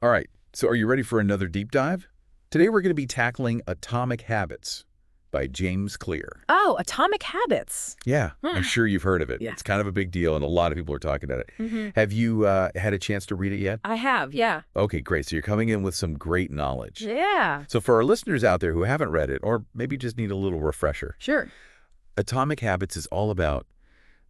All right, so are you ready for another deep dive? Today we're going to be tackling Atomic Habits by James Clear. Oh, Atomic Habits. Yeah, I'm sure you've heard of it. Yeah. It's kind of a big deal, and a lot of people are talking about it. Have you had a chance to read it yet? I have, yeah. Okay, great. So you're coming in with some great knowledge. Yeah. So for our listeners out there who haven't read it, or maybe just need a little refresher, Sure. Atomic Habits is all about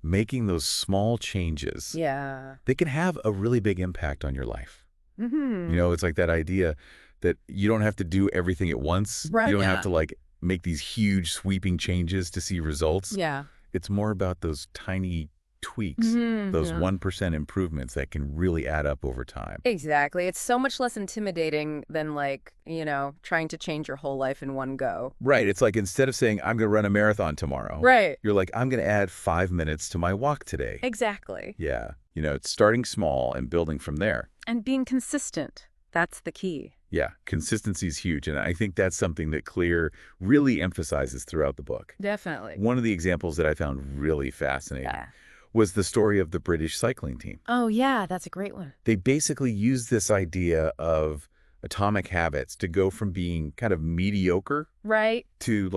making those small changes Yeah. that can have a really big impact on your life. Mm-hmm. You know, it's like that idea that you don't have to do everything at once. Right. You don't Yeah. have to make these huge sweeping changes to see results. Yeah. It's more about those tiny tweaks, those Yeah. 1% improvements that can really add up over time. Exactly. It's so much less intimidating than trying to change your whole life in one go. Right. It's like instead of saying, I'm going to run a marathon tomorrow, Right. you're like, I'm going to add 5 minutes to my walk today. Exactly. Yeah. You know, it's starting small and building from there. And being consistent. That's the key. Yeah, consistency is huge, and I think that's something that Clear really emphasizes throughout the book. Definitely. One of the examples that I found really fascinating was the story of the British cycling team. Oh, yeah. That's a great one. They basically used this idea of atomic habits to go from being kind of mediocre Right. to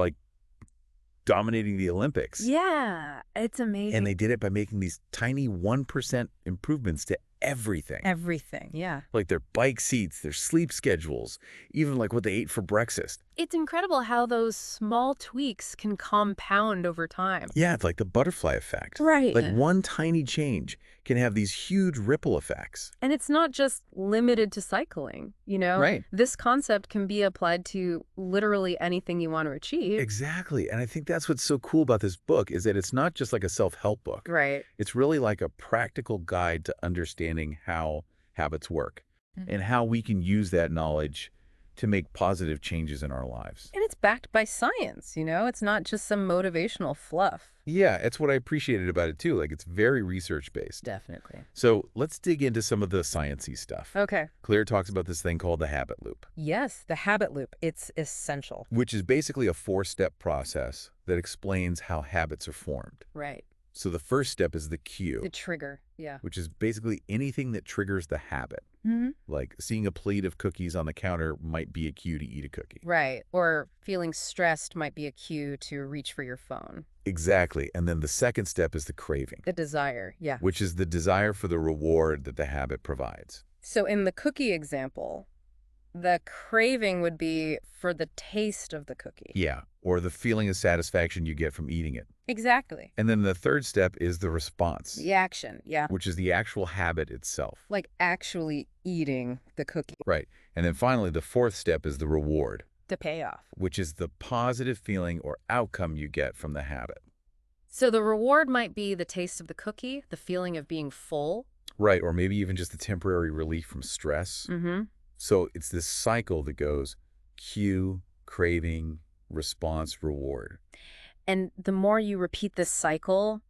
dominating the Olympics. Yeah. It's amazing. And they did it by making these tiny 1% improvements to everything. Everything. Yeah. Like their bike seats, their sleep schedules, even like what they ate for breakfast. It's incredible how those small tweaks can compound over time. Yeah, it's like the butterfly effect. Right. Like one tiny change can have these huge ripple effects. And it's not just limited to cycling, Right. This concept can be applied to literally anything you want to achieve. Exactly. And I think that's what's so cool about this book is that it's not just like a self-help book. Right. It's really like a practical guide to understanding how habits work and how we can use that knowledge to make positive changes in our lives. And it's backed by science, It's not just some motivational fluff. Yeah, it's what I appreciated about it too. Like it's very research-based. Definitely. So let's dig into some of the sciencey stuff. Okay. Clear talks about this thing called the habit loop, Yes, the habit loop. It's essential. which is basically a 4-step process that explains how habits are formed. Right. So the first step is the cue, The trigger. Yeah. which is basically anything that triggers the habit. Like seeing a plate of cookies on the counter might be a cue to eat a cookie. Right. Or feeling stressed might be a cue to reach for your phone. Exactly. And then the second step is the craving, The desire. Yeah. which is the desire for the reward that the habit provides. So in the cookie example, the craving would be for the taste of the cookie. Yeah, or the feeling of satisfaction you get from eating it. Exactly. And then the third step is the response, The action, yeah. which is the actual habit itself. Like actually eating the cookie. Right. And then finally, the fourth step is the reward, The payoff. which is the positive feeling or outcome you get from the habit. So the reward might be the taste of the cookie, the feeling of being full. Right, or maybe even just the temporary relief from stress. Mm-hmm. So it's this cycle that goes cue, craving, response, reward. And the more you repeat this cycle,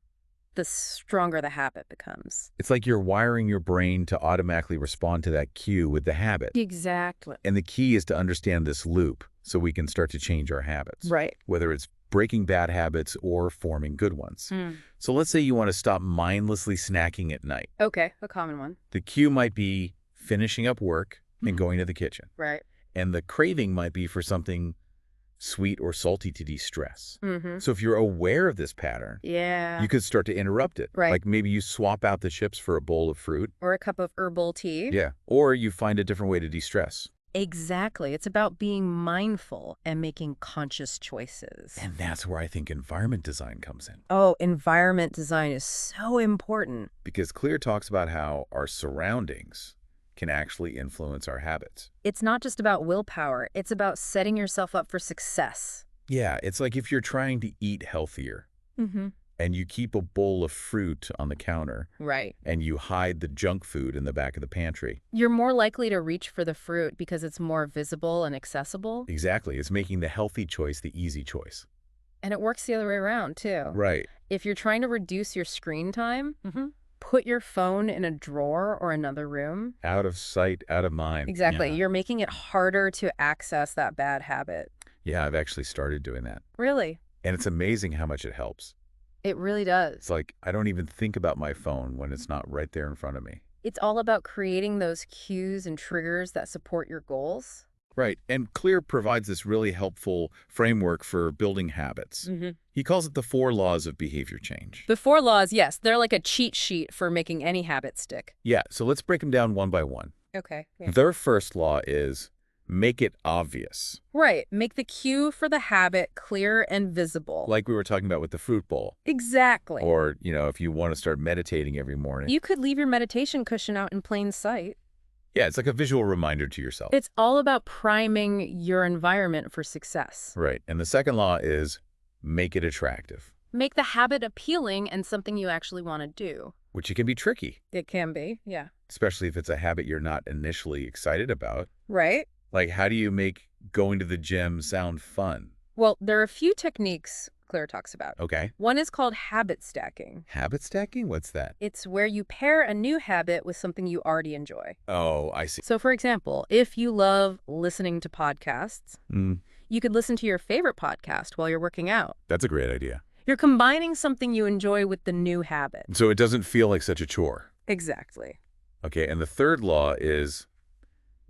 the stronger the habit becomes. It's like you're wiring your brain to automatically respond to that cue with the habit. Exactly. And the key is to understand this loop so we can start to change our habits. Right. Whether it's breaking bad habits or forming good ones. So let's say you want to stop mindlessly snacking at night. Okay, a common one. The cue might be finishing up work and going to the kitchen. Right. And the craving might be for something sweet or salty to de-stress. Mm-hmm. So if you're aware of this pattern, Yeah. you could start to interrupt it. Right. Like maybe you swap out the chips for a bowl of fruit. Or a cup of herbal tea. Yeah. Or you find a different way to de-stress. Exactly. It's about being mindful and making conscious choices. And that's where I think environment design comes in. Oh, environment design is so important. Because Clear talks about how our surroundings can actually influence our habits. It's not just about willpower. It's about setting yourself up for success. Yeah, it's like if you're trying to eat healthier Mm-hmm. and you keep a bowl of fruit on the counter Right. and you hide the junk food in the back of the pantry. You're more likely to reach for the fruit because it's more visible and accessible. Exactly. It's making the healthy choice the easy choice. And it works the other way around, too. Right. If you're trying to reduce your screen time, put your phone in a drawer or another room. Out of sight, out of mind. Exactly. Yeah. You're making it harder to access that bad habit. Yeah, I've actually started doing that. Really? And it's amazing how much it helps. It really does. It's like I don't even think about my phone when it's not right there in front of me. It's all about creating those cues and triggers that support your goals. Right. And Clear provides this really helpful framework for building habits. Hmm. He calls it the 4 laws of behavior change. The 4 laws, yes, they're like a cheat sheet for making any habit stick. Yeah, so let's break them down one by one. Okay. Yeah. Their first law is make it obvious, Right. Make the cue for the habit clear and visible. like we were talking about with the fruit bowl. Exactly. Or, if you want to start meditating every morning. You could leave your meditation cushion out in plain sight. Yeah, it's like a visual reminder to yourself. It's all about priming your environment for success. Right. And the second law is make it attractive, Make the habit appealing and something you actually want to do. which it can be tricky, It can be, yeah. especially if it's a habit you're not initially excited about. Right? Like, how do you make going to the gym sound fun? Well, there are a few techniques Claire talks about. Okay. One is called habit stacking. Habit stacking? What's that? It's where you pair a new habit with something you already enjoy. Oh, I see. So, for example, if you love listening to podcasts, you could listen to your favorite podcast while you're working out. That's a great idea. You're combining something you enjoy with the new habit. So it doesn't feel like such a chore. Exactly. Okay, and the third law is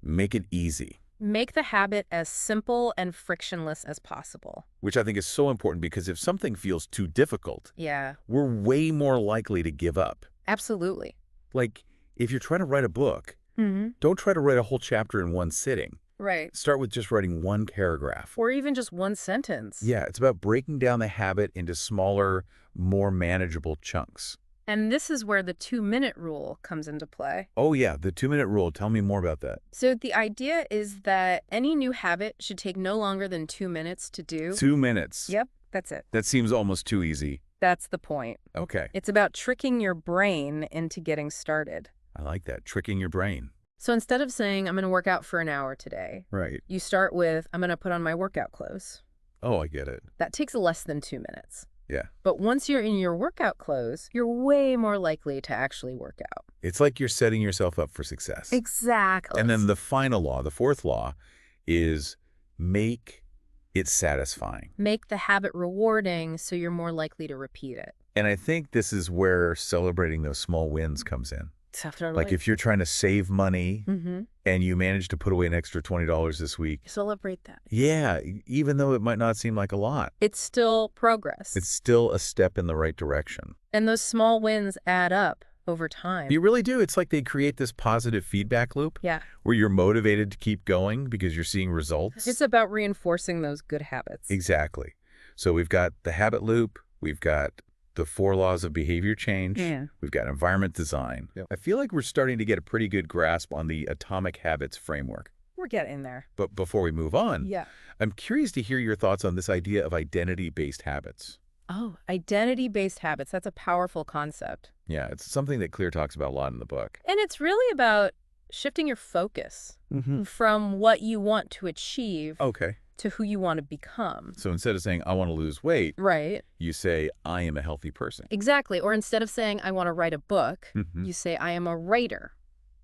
make it easy, Make the habit as simple and frictionless as possible. which I think is so important because if something feels too difficult, Yeah, we're way more likely to give up. absolutely. Like, if you're trying to write a book, Mm-hmm. don't try to write a whole chapter in one sitting. Right. Start with just writing one paragraph. Or even just one sentence. Yeah, it's about breaking down the habit into smaller, more manageable chunks. And this is where the 2-minute rule comes into play. Oh yeah, the 2-minute rule. Tell me more about that. So the idea is that any new habit should take no longer than 2 minutes to do. 2 minutes. Yep, that's it. That seems almost too easy. That's the point. Okay, It's about tricking your brain into getting started. I like that. Tricking your brain. So instead of saying, I'm going to work out for an hour today, Right. you start with, I'm going to put on my workout clothes. Oh, I get it. That takes less than 2 minutes. Yeah. But once you're in your workout clothes, you're way more likely to actually work out. It's like you're setting yourself up for success. Exactly. And then the final law, the fourth law, is make it satisfying. Make the habit rewarding so you're more likely to repeat it. And I think this is where celebrating those small wins comes in. Definitely. Like if you're trying to save money Mm-hmm. and you manage to put away an extra $20 this week, Celebrate that. yeah, even though it might not seem like a lot, It's still progress. it's still a step in the right direction. And those small wins add up over time. You really do. It's like they create this positive feedback loop Yeah. where you're motivated to keep going because you're seeing results. It's about reinforcing those good habits. Exactly. So we've got the habit loop, we've got the 4 laws of behavior change, Yeah. we've got environment design. I feel like we're starting to get a pretty good grasp on the atomic habits framework. We're getting there. But before we move on, Yeah. I'm curious to hear your thoughts on this idea of identity-based habits. Oh, identity-based habits. That's a powerful concept. Yeah, it's something that Clear talks about a lot in the book. And it's really about shifting your focus from what you want to achieve Okay. to who you want to become. So instead of saying, I want to lose weight, Right. you say, I am a healthy person. Exactly. Or instead of saying, I want to write a book, Mhm. you say, I am a writer.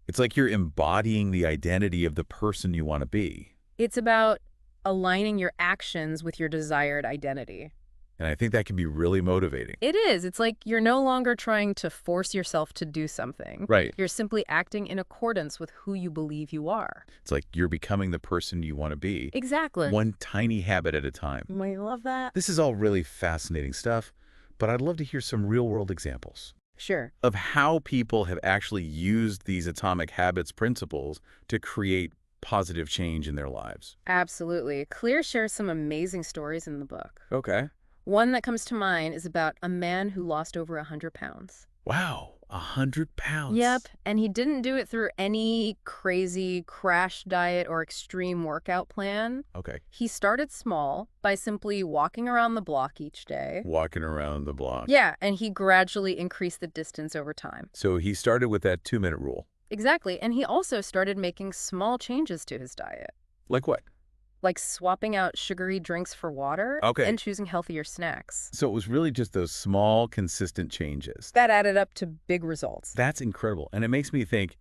It's like you're embodying the identity of the person you want to be. It's about aligning your actions with your desired identity. And I think that can be really motivating. It is. It's like you're no longer trying to force yourself to do something. Right. You're simply acting in accordance with who you believe you are. It's like you're becoming the person you want to be. Exactly. One tiny habit at a time. I love that. This is all really fascinating stuff, but I'd love to hear some real-world examples Sure. of how people have actually used these atomic habits principles to create positive change in their lives. Absolutely. Clear shares some amazing stories in the book. Okay. One that comes to mind is about a man who lost over 100 pounds. Wow, 100 pounds. Yep. And he didn't do it through any crazy crash diet or extreme workout plan. Okay. He started small by simply walking around the block each day. Walking around the block. Yeah, and he gradually increased the distance over time. So he started with that 2-minute rule. Exactly. And he also started making small changes to his diet, Like what? like swapping out sugary drinks for water Okay. and choosing healthier snacks. So it was really just those small, consistent changes. That added up to big results. That's incredible. And it makes me think,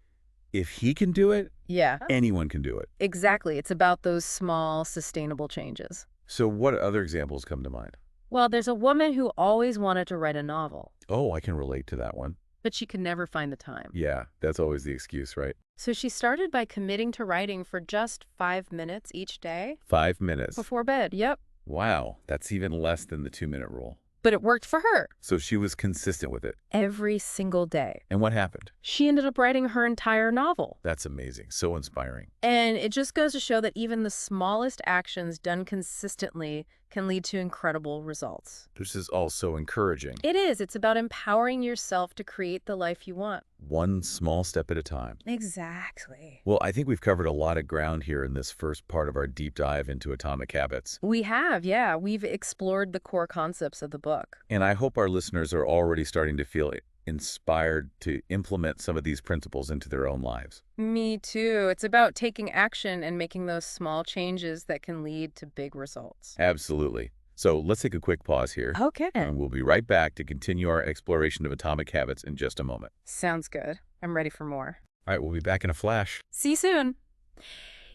if he can do it, Yeah, anyone can do it. exactly. It's about those small, sustainable changes. So what other examples come to mind? Well, there's a woman who always wanted to write a novel. Oh, I can relate to that one. but she could never find the time. Yeah, that's always the excuse, right? So she started by committing to writing for just 5 minutes each day 5 minutes. before bed. Yep. Wow, that's even less than the 2-minute rule. But it worked for her. So she was consistent with it. Every single day. And what happened? She ended up writing her entire novel. That's amazing. So inspiring. And it just goes to show that even the smallest actions done consistently can lead to incredible results. This is all so encouraging. It is. It's about empowering yourself to create the life you want. One small step at a time. Exactly. Well, I think we've covered a lot of ground here in this first part of our deep dive into atomic habits. We have, yeah. We've explored the core concepts of the book. And I hope our listeners are already starting to feel inspired to implement some of these principles into their own lives. Me too. It's about taking action and making those small changes that can lead to big results. Absolutely. So let's take a quick pause here. Okay. And we'll be right back to continue our exploration of atomic habits in just a moment. Sounds good. I'm ready for more. All right, we'll be back in a flash. See you soon.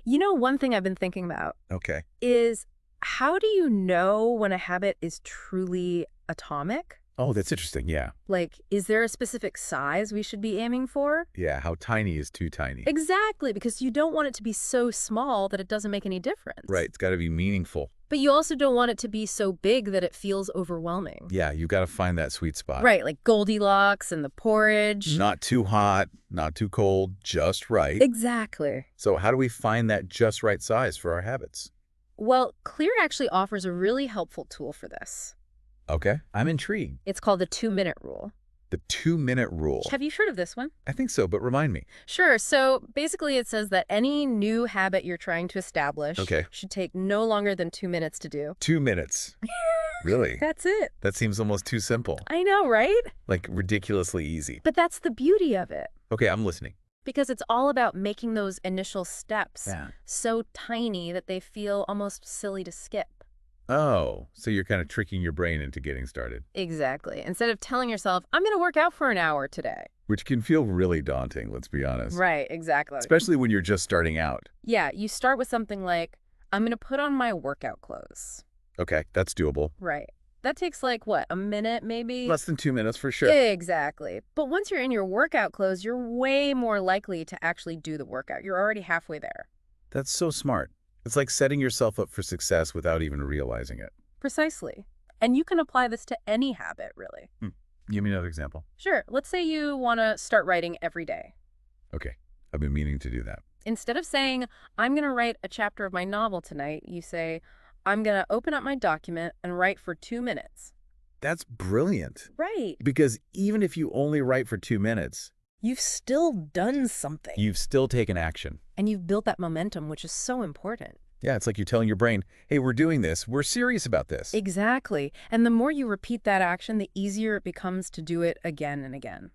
You know, one thing I've been thinking about Okay. is how do you know when a habit is truly atomic? Oh, that's interesting. Yeah. Like, is there a specific size we should be aiming for? Yeah, how tiny is too tiny? Exactly, because you don't want it to be so small that it doesn't make any difference. Right, it's got to be meaningful. But you also don't want it to be so big that it feels overwhelming. Yeah, you've got to find that sweet spot. Right, like Goldilocks and the porridge. Not too hot, not too cold, just right. Exactly. So how do we find that just right size for our habits? Well, Clear actually offers a really helpful tool for this. Okay, I'm intrigued. It's called the 2-minute rule. The 2-minute rule. Have you heard of this one? I think so, but remind me. Sure. So basically it says that any new habit you're trying to establish should take no longer than 2 minutes to do. 2 minutes. Really? That's it. That seems almost too simple. I know, right? Like ridiculously easy. But that's the beauty of it. Okay, I'm listening. Because it's all about making those initial steps Yeah. so tiny that they feel almost silly to skip. Oh, so you're kind of tricking your brain into getting started. Exactly. Instead of telling yourself, I'm going to work out for an hour today. Which can feel really daunting, let's be honest. Right, exactly. Especially when you're just starting out. Yeah, you start with something like, I'm going to put on my workout clothes. Okay, that's doable. Right. That takes like, what, a minute maybe? Less than 2 minutes for sure. Exactly. But once you're in your workout clothes, you're way more likely to actually do the workout. You're already halfway there. That's so smart. It's like setting yourself up for success without even realizing it. Precisely. And you can apply this to any habit, really. Give me another example. Sure. Let's say you want to start writing every day. Okay, I've been meaning to do that. Instead of saying, I'm going to write a chapter of my novel tonight, you say, I'm going to open up my document and write for 2 minutes. That's brilliant. Right. Because even if you only write for 2 minutes, You've still done something. you've still taken action. And you've built that momentum, which is so important. Yeah, it's like you're telling your brain, hey, we're doing this. We're serious about this. Exactly. And the more you repeat that action, the easier it becomes to do it again and again.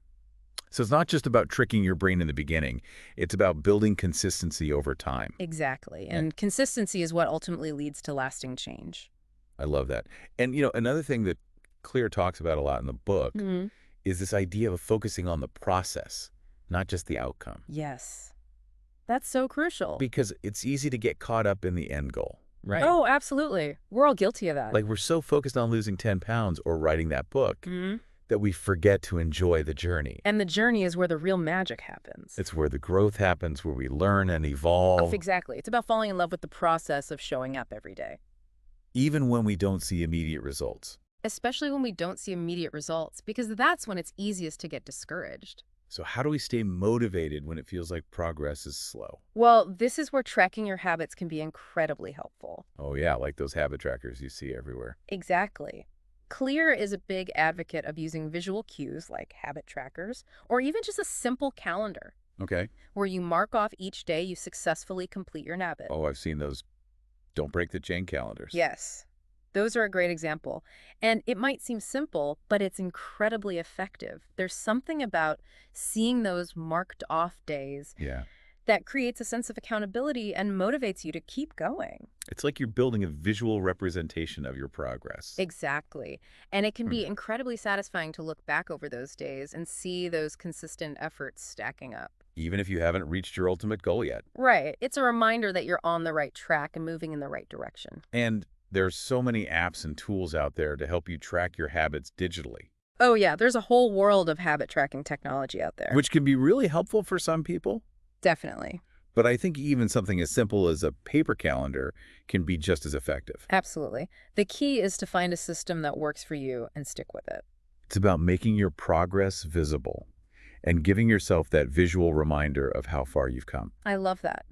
So it's not just about tricking your brain in the beginning. It's about building consistency over time. Exactly. And consistency is what ultimately leads to lasting change. I love that. And, another thing that Clear talks about a lot in the book is this idea of focusing on the process, not just the outcome. Yes. That's so crucial. Because it's easy to get caught up in the end goal, right? Oh, absolutely. We're all guilty of that. Like we're so focused on losing 10 pounds or writing that book that we forget to enjoy the journey. And the journey is where the real magic happens. It's where the growth happens, where we learn and evolve. Exactly. It's about falling in love with the process of showing up every day. Even when we don't see immediate results. Especially when we don't see immediate results, because that's when it's easiest to get discouraged. So how do we stay motivated when it feels like progress is slow? Well, this is where tracking your habits can be incredibly helpful. Oh yeah, like those habit trackers you see everywhere. Exactly. Clear is a big advocate of using visual cues like habit trackers, or even just a simple calendar, Okay. where you mark off each day you successfully complete your habit. Oh, I've seen those don't break the chain calendars. Yes. Those are a great example. And it might seem simple, but it's incredibly effective. There's something about seeing those marked off days Yeah. that creates a sense of accountability and motivates you to keep going. It's like you're building a visual representation of your progress. Exactly. And it can be incredibly satisfying to look back over those days and see those consistent efforts stacking up. Even if you haven't reached your ultimate goal yet. Right. It's a reminder that you're on the right track and moving in the right direction. And there's so many apps and tools out there to help you track your habits digitally. Oh, yeah, there's a whole world of habit tracking technology out there. which can be really helpful for some people. Definitely. But I think even something as simple as a paper calendar can be just as effective. Absolutely. The key is to find a system that works for you and stick with it. It's about making your progress visible and giving yourself that visual reminder of how far you've come. I love that.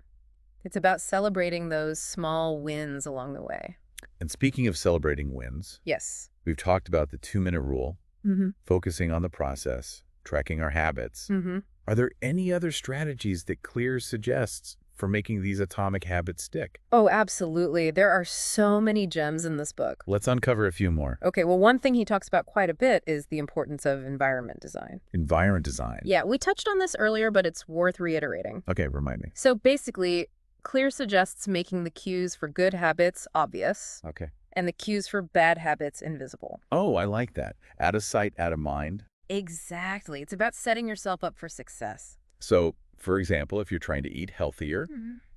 It's about celebrating those small wins along the way. And speaking of celebrating wins, Yes. we've talked about the 2-minute rule, Mm-hmm. focusing on the process, tracking our habits. Mm-hmm. Are there any other strategies that Clears suggests for making these atomic habits stick? Oh, absolutely. There are so many gems in this book. Let's uncover a few more. Okay, well, one thing he talks about quite a bit is the importance of environment design. Environment design. Yeah, we touched on this earlier, but it's worth reiterating. Okay, remind me. So basically, Clear suggests making the cues for good habits obvious Okay. and the cues for bad habits invisible. Oh, I like that. Out of sight, out of mind. Exactly. It's about setting yourself up for success. So, for example, if you're trying to eat healthier,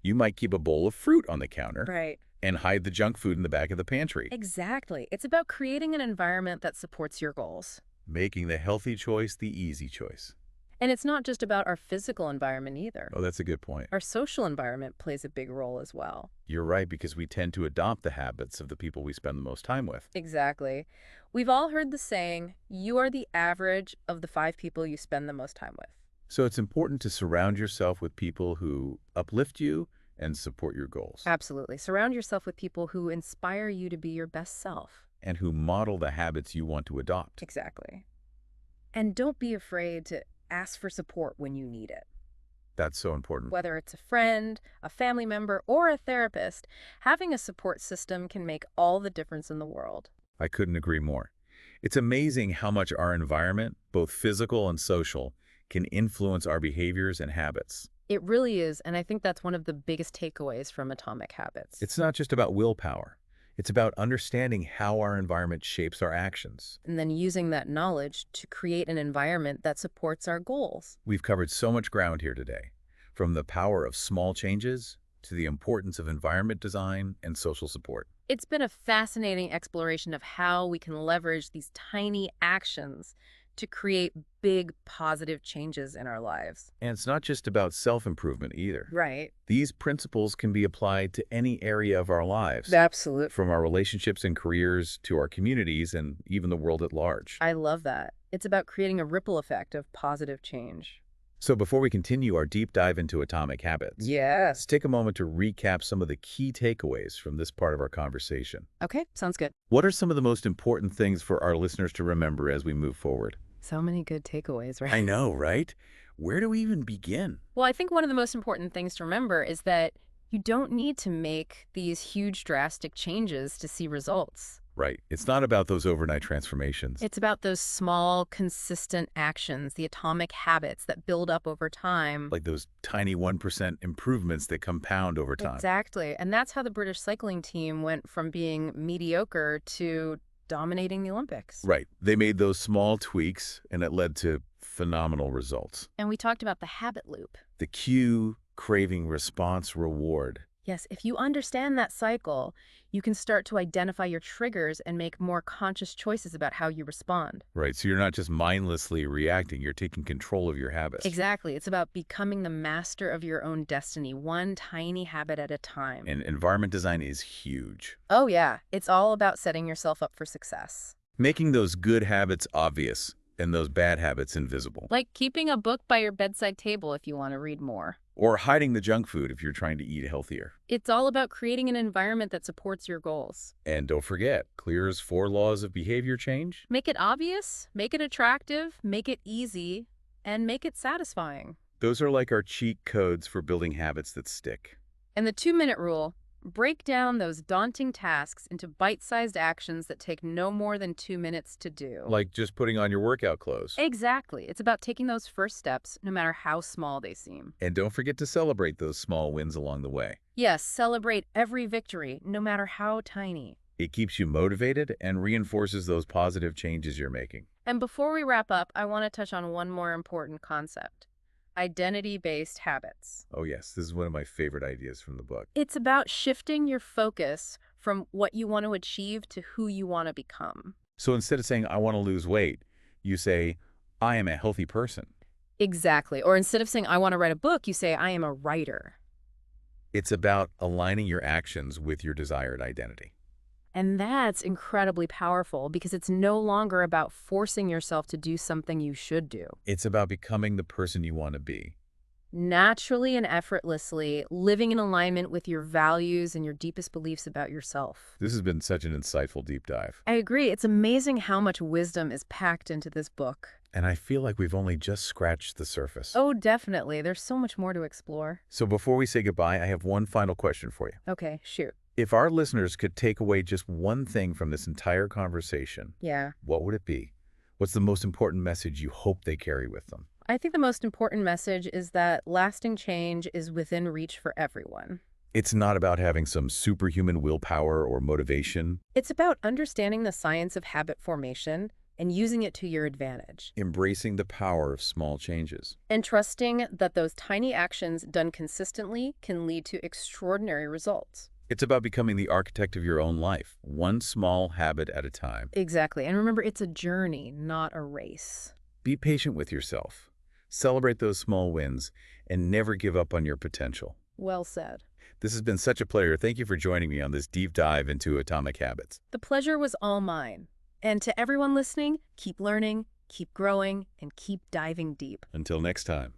you might keep a bowl of fruit on the counter Right. and hide the junk food in the back of the pantry, Exactly. It's about creating an environment that supports your goals. making the healthy choice the easy choice. And it's not just about our physical environment either. Oh, that's a good point. Our social environment plays a big role as well. You're right, because we tend to adopt the habits of the people we spend the most time with. Exactly. We've all heard the saying, you are the average of the 5 people you spend the most time with. So it's important to surround yourself with people who uplift you and support your goals, Absolutely. Surround yourself with people who inspire you to be your best self. and who model the habits you want to adopt. Exactly. And don't be afraid to ask for support when you need it. That's so important. Whether it's a friend, a family member, or a therapist, having a support system can make all the difference in the world. I couldn't agree more. It's amazing how much our environment, both physical and social, can influence our behaviors and habits. It really is, and I think that's one of the biggest takeaways from Atomic Habits. It's not just about willpower. It's about understanding how our environment shapes our actions. And then using that knowledge to create an environment that supports our goals. We've covered so much ground here today, from the power of small changes to the importance of environment design and social support. It's been a fascinating exploration of how we can leverage these tiny actions to create big positive changes in our lives. And it's not just about self-improvement either. Right. These principles can be applied to any area of our lives, Absolutely. from our relationships and careers to our communities and even the world at large. I love that. It's about creating a ripple effect of positive change. So before we continue our deep dive into atomic habits, let's Yes. take a moment to recap some of the key takeaways from this part of our conversation. Okay, sounds good. What are some of the most important things for our listeners to remember as we move forward? So many good takeaways, right? I know, right? Where do we even begin? Well, I think one of the most important things to remember is that you don't need to make these huge drastic changes to see results. Right. It's not about those overnight transformations. It's about those small, consistent actions, the atomic habits that build up over time. Like those tiny 1% improvements that compound over time. Exactly. And that's how the British cycling team went from being mediocre to dominating the Olympics. Right. They made those small tweaks, and it led to phenomenal results. And we talked about the habit loop. The cue, craving, response, reward. Yes, if you understand that cycle, you can start to identify your triggers and make more conscious choices about how you respond. Right. So you're not just mindlessly reacting, you're taking control of your habits. Exactly. It's about becoming the master of your own destiny, one tiny habit at a time. And environment design is huge. Oh, yeah. It's all about setting yourself up for success. Making those good habits obvious and those bad habits invisible. Like keeping a book by your bedside table if you want to read more. Or hiding the junk food if you're trying to eat healthier. It's all about creating an environment that supports your goals. And don't forget, Clear's 4 laws of behavior change. Make it obvious, make it attractive, make it easy, and make it satisfying. Those are like our cheat codes for building habits that stick. And the 2-minute rule, break down those daunting tasks into bite-sized actions that take no more than 2 minutes to do. Like just putting on your workout clothes. Exactly. It's about taking those first steps, no matter how small they seem. And don't forget to celebrate those small wins along the way. Yes, celebrate every victory, no matter how tiny. It keeps you motivated and reinforces those positive changes you're making. And before we wrap up, I want to touch on one more important concept. Identity-based habits. Oh yes, this is one of my favorite ideas from the book. It's about shifting your focus from what you want to achieve to who you want to become. So instead of saying, I want to lose weight, You say, I am a healthy person. Exactly. Or instead of saying, I want to write a book, you say, I am a writer. It's about aligning your actions with your desired identity. And that's incredibly powerful because it's no longer about forcing yourself to do something you should do. It's about becoming the person you want to be. Naturally and effortlessly living in alignment with your values and your deepest beliefs about yourself. This has been such an insightful deep dive. I agree. It's amazing how much wisdom is packed into this book. And I feel like we've only just scratched the surface. Oh, definitely. There's so much more to explore. So before we say goodbye, I have one final question for you. Okay, shoot. If our listeners could take away just one thing from this entire conversation, Yeah. what would it be? What's the most important message you hope they carry with them? I think the most important message is that lasting change is within reach for everyone. It's not about having some superhuman willpower or motivation. It's about understanding the science of habit formation and using it to your advantage. Embracing the power of small changes. And trusting that those tiny actions done consistently can lead to extraordinary results. It's about becoming the architect of your own life, one small habit at a time. Exactly. And remember, it's a journey, not a race. Be patient with yourself. Celebrate those small wins and never give up on your potential. Well said. This has been such a pleasure. Thank you for joining me on this deep dive into atomic habits. The pleasure was all mine. And to everyone listening, keep learning, keep growing, and keep diving deep. Until next time.